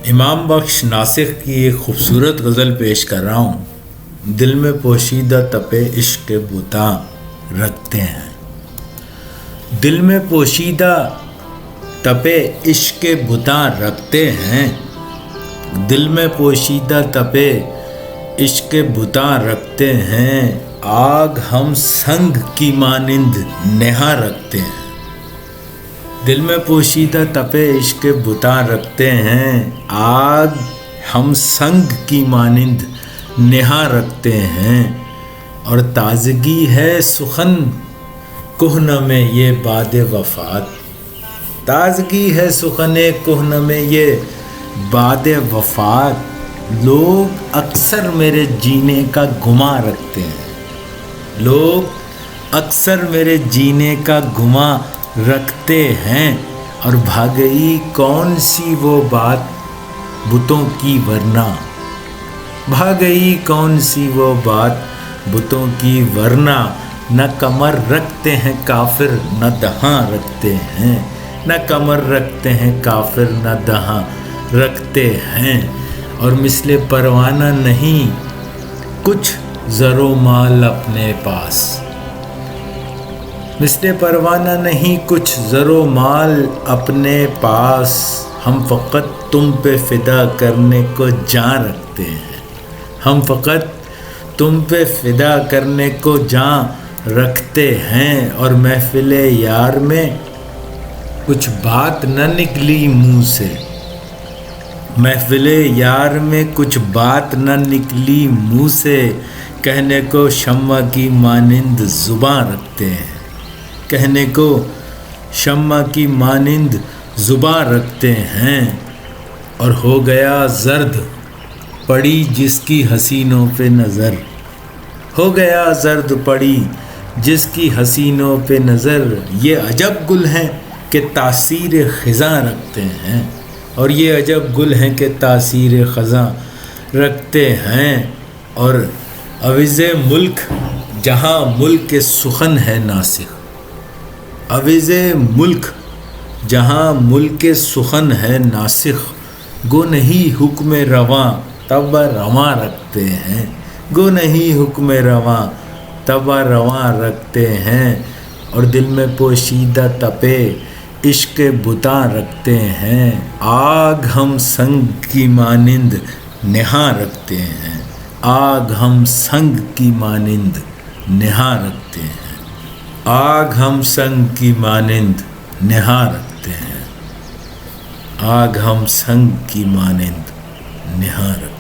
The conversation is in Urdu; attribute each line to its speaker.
Speaker 1: امام بخش ناسخ کی ایک خوبصورت غزل پیش کر رہا ہوں۔ دل میں پوشیدہ تپے عشق کے بتاں رکھتے ہیں، دل میں پوشیدہ تپے عشق کے بتاں رکھتے ہیں، دل میں پوشیدہ تپے عشق کے بتاں رکھتے ہیں، آگ ہم سنگ کی مانند نہا رکھتے ہیں۔ دل میں پوشیدہ تپے عشق کے بتاں رکھتے ہیں، آگ ہم سنگ کی مانند نہا رکھتے ہیں، اور تازگی ہے سخن کہنہ میں یہ باد وفات، تازگی ہے سخن کہنہ میں یہ باد وفات، لوگ اکثر میرے جینے کا گماں رکھتے ہیں، لوگ اکثر میرے جینے کا گماں رکھتے ہیں، اور بھاگئی کون سی وہ بات بتوں کی ورنہ، بھاگئی کون سی وہ بات بتوں کی ورنہ، نہ کمر رکھتے ہیں کافر نہ دہاں رکھتے ہیں، نہ کمر رکھتے ہیں کافر نہ دہاں رکھتے ہیں، اور مثل پروانہ نہیں کچھ زر و مال اپنے پاس، مثل پروانہ نہیں کچھ زر و مال اپنے پاس، ہم فقط تم پہ فدا کرنے کو جان رکھتے ہیں، ہم فقط تم پہ فدا کرنے کو جان رکھتے ہیں، اور محفل یار میں کچھ بات نہ نکلی منہ سے، محفل یار میں کچھ بات نہ نکلی منہ سے، کہنے کو شمع کی مانند زباں رکھتے ہیں، کہنے کو شمع کی مانند زباں رکھتے ہیں، اور ہو گیا زرد پڑی جس کی حسینوں پہ نظر، ہو گیا زرد پڑی جس کی حسینوں پہ نظر، یہ عجب گل ہیں کہ تاثیر خزاں رکھتے ہیں، اور یہ عجب گل ہیں کہ تاثیر خزاں رکھتے ہیں، اور عوض ملک جہاں ملک سخن ہے ناسخ، عوض ملک جہاں ملک سخن ہے ناسخ، گو نہیں حکم رواں طبع رواں رکھتے ہیں، گو نہیں حکم رواں طبع رواں رکھتے ہیں، اور دل میں پوشیدہ تپے عشق کے بتاں رکھتے ہیں، آگ ہم سنگ کی مانند نہا رکھتے ہیں، آگ ہم سنگ کی مانند نہا رکھتے ہیں، آگ ہم سنگ کی مانند نہا رکھتے ہیں، آگ ہم سنگ کی مانند نہا رکھتے ہیں۔